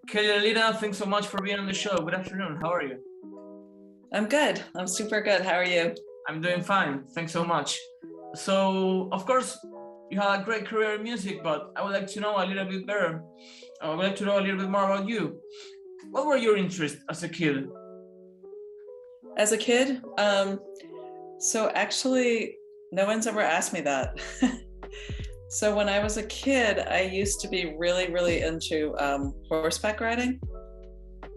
Keli Lalita, thanks so much for being on the show. Good afternoon. How are you? I'm good. I'm super good. How are you? I'm doing fine. Thanks so much. So, of course, you had a great career in music, but I would like to know a little bit better. I would like to know a little bit more about you. What were your interests as a kid? As a kid, so actually, no one's ever asked me that. So when I was a kid, I used to be really, really into horseback riding,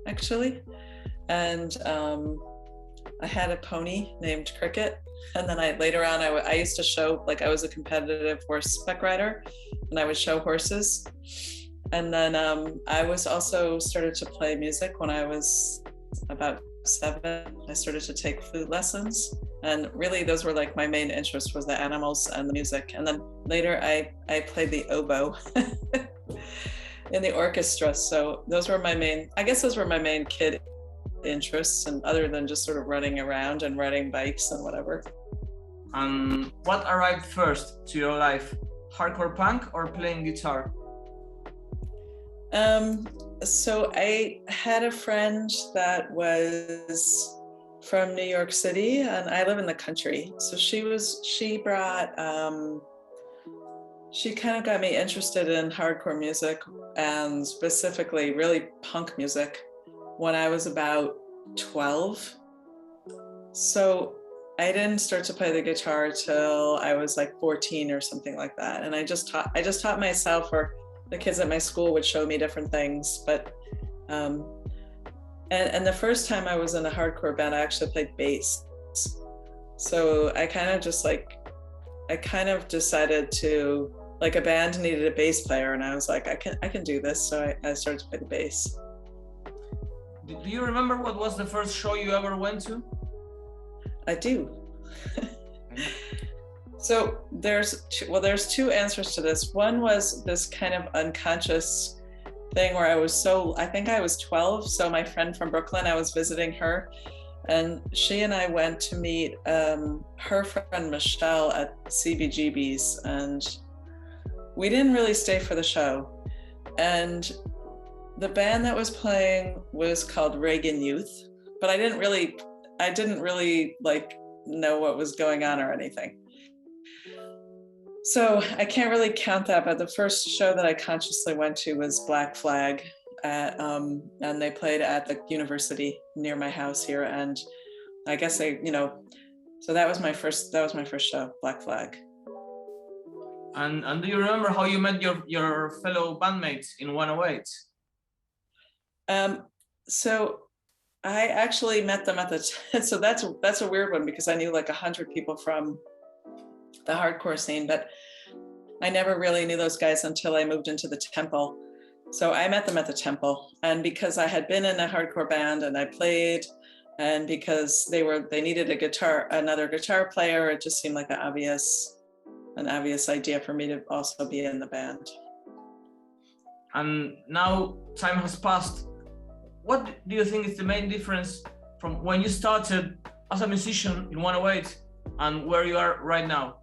actually. And I had a pony named Cricket. And then later on, I used to show, like I was a competitive horseback rider and I would show horses. And then I was also started to play music when I was about 7. I started to take flute lessons. And really those were like my main interest was the animals and the music. And then later I played the oboe in the orchestra. So those were my main kid interests, and other than just sort of running around and riding bikes and whatever. What arrived first to your life? Hardcore punk or playing guitar? So I had a friend that was from New York City, and I live in the country. So she kind of got me interested in hardcore music, and specifically really punk music, when I was about 12. So I didn't start to play the guitar till I was like 14 or something like that. And I just taught myself, or the kids at my school would show me different things. But and the first time I was in a hardcore band, I actually played bass. So I kind of decided to, like, a band needed a bass player, and I was like, I can do this. So I started to play the bass. Do you remember what was the first show you ever went to? I do. So there's two answers to this. One was this kind of unconscious thing where I think I was 12. So my friend from Brooklyn, I was visiting her, and she and I went to meet her friend Michelle at CBGB's, and we didn't really stay for the show. And the band that was playing was called Reagan Youth, but I didn't really like know what was going on or anything. So I can't really count that, but the first show that I consciously went to was Black Flag and they played at the university near my house here. And I guess so that was my first show, Black Flag. And do you remember how you met your fellow bandmates in 108? So I actually met them so that's a weird one, because I knew like 100 people from the hardcore scene, but I never really knew those guys until I moved into the Temple. So I met them at the Temple, and because I had been in a hardcore band and I played, and because they needed another guitar player, it just seemed like an obvious idea for me to also be in the band. And now time has passed. What do you think is the main difference from when you started as a musician in 108 and where you are right now?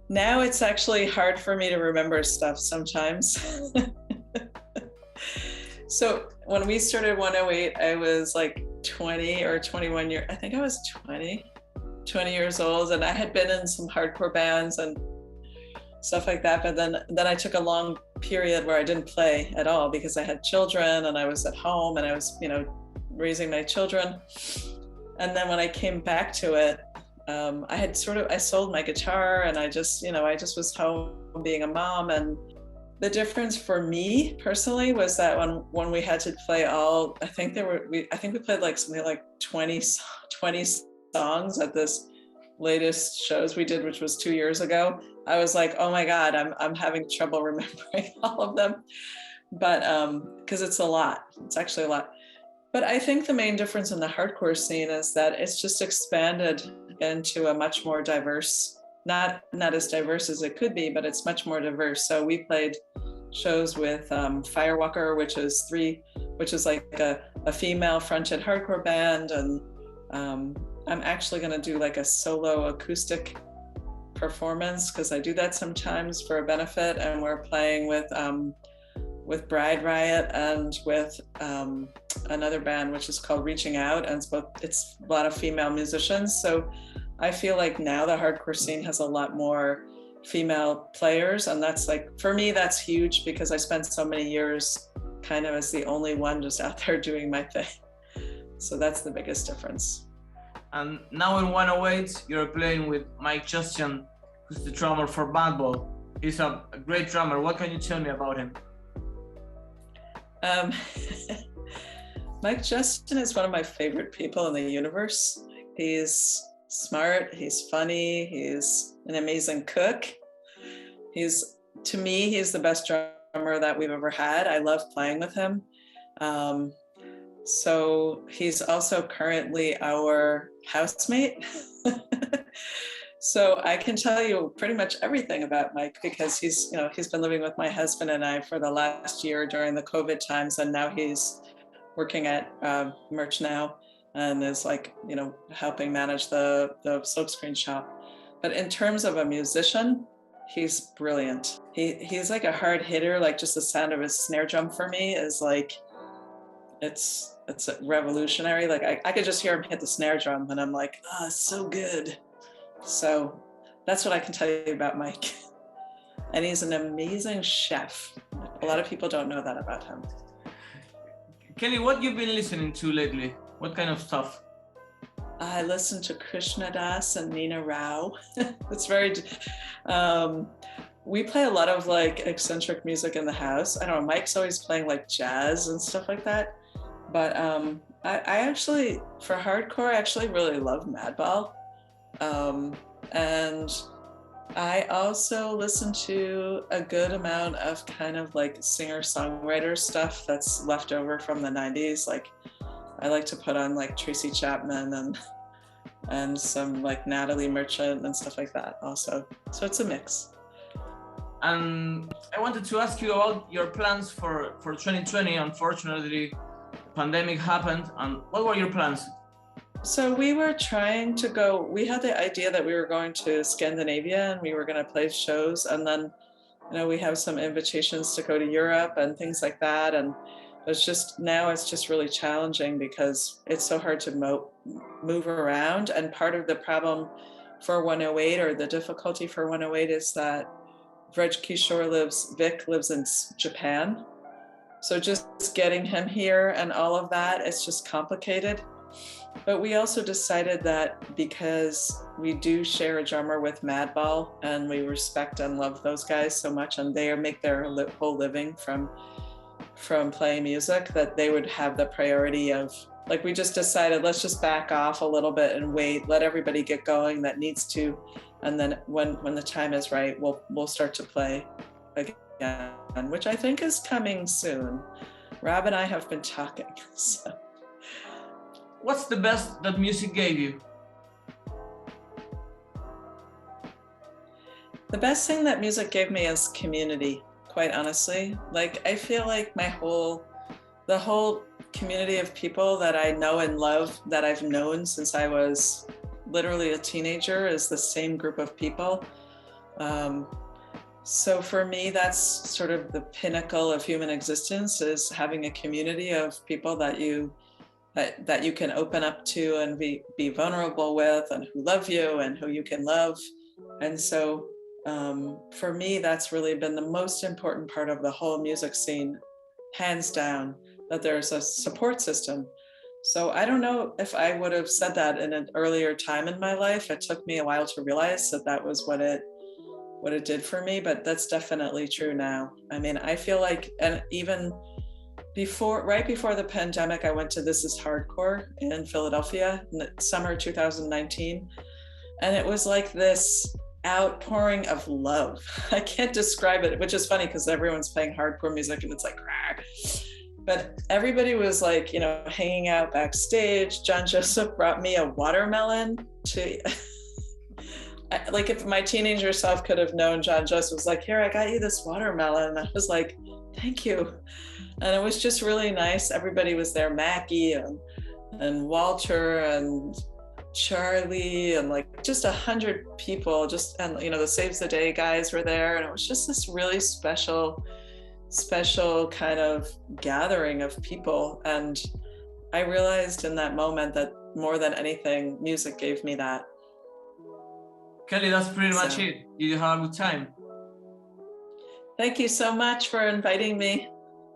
Now it's actually hard for me to remember stuff sometimes. So when we started 108, I was like 20 or 21 years. I think I was 20 years old, and I had been in some hardcore bands and stuff like that. But then I took a long period where I didn't play at all because I had children and I was at home and I was, raising my children. And then when I came back to it, I sold my guitar, and I just was home being a mom. And the difference for me personally was that when we had to play I think we played like something like 20 songs at this latest shows we did, which was 2 years ago. I was like, oh my God, I'm having trouble remembering all of them. But because it's actually a lot. But I think the main difference in the hardcore scene is that it's just expanded into a much more diverse, not as diverse as it could be, but it's much more diverse. So we played shows with Firewalker, which is like a female fronted hardcore band. And I'm actually going to do like a solo acoustic performance, because I do that sometimes for a benefit, and we're playing with Bride Riot and with another band which is called Reaching Out, and it's a lot of female musicians. So I feel like now the hardcore scene has a lot more female players, and that's like, for me, that's huge, because I spent so many years kind of as the only one just out there doing my thing. So that's the biggest difference. And now in 108, you're playing with Mike Justian, who's the drummer for Madball. He's a great drummer. What can you tell me about him? Mike Justin is one of my favorite people in the universe. He's smart, he's funny, he's an amazing cook. To me, he's the best drummer that we've ever had. I love playing with him. So he's also currently our housemate. So I can tell you pretty much everything about Mike, because he's been living with my husband and I for the last year during the COVID times, and now he's working at Merch Now and is helping manage the silkscreen shop. But in terms of a musician, he's brilliant. He's like a hard hitter. Like, just the sound of his snare drum for me is like, it's revolutionary. Like I could just hear him hit the snare drum and I'm like, it's so good. So that's what I can tell you about Mike. And he's an amazing chef. A lot of people don't know that about him. Kelly, what you been listening to lately? What kind of stuff? I listen to Krishna Das and Nina Rao. It's very, we play a lot of like eccentric music in the house. I don't know, Mike's always playing like jazz and stuff like that. But I actually, for hardcore, I actually really love Madball. And I also listen to a good amount of kind of like singer-songwriter stuff that's left over from the 90s. Like, I like to put on like Tracy Chapman and some like Natalie Merchant and stuff like that also. So it's a mix. And I wanted to ask you about your plans for 2020. Unfortunately, the pandemic happened. And what were your plans? So we were trying to go, we had the idea that we were going to Scandinavia and we were going to play shows. And then, we have some invitations to go to Europe and things like that. And it's just really challenging because it's so hard to move around. And part of the problem for 108, or the difficulty for 108, is that Vic lives in Japan. So just getting him here and all of that, it's just complicated. But we also decided that because we do share a drummer with Madball and we respect and love those guys so much, and they make their whole living from playing music, that they would have the priority of, like, we just decided, let's just back off a little bit and wait, let everybody get going that needs to. And then when the time is right, we'll start to play again, which I think is coming soon. Rob and I have been talking, so. What's the best that music gave you? The best thing that music gave me is community, quite honestly. Like, I feel like the whole community of people that I know and love, that I've known since I was literally a teenager, is the same group of people. So for me, that's sort of the pinnacle of human existence, is having a community of people that you can open up to and be vulnerable with, and who love you and who you can love. And so for me, that's really been the most important part of the whole music scene, hands down, that there's a support system. So I don't know if I would have said that in an earlier time in my life. It took me a while to realize that was what it did for me, but that's definitely true now. I mean, I feel like, and even right before the pandemic, I went to This Is Hardcore in Philadelphia in the summer 2019. And it was like this outpouring of love. I can't describe it, which is funny because everyone's playing hardcore music and it's like, rah. But everybody was like, hanging out backstage. John Joseph brought me a watermelon to, like, if my teenager self could have known, John Joseph was like, here, I got you this watermelon. And I was like, thank you. And it was just really nice. Everybody was there, Mackie and Walter and Charlie and like just 100 people, just, and you know, the Saves the Day guys were there, and it was just this really special kind of gathering of people. And I realized in that moment that more than anything, music gave me that. Keli, that's pretty much it. Did you have a good time? Thank you so much for inviting me.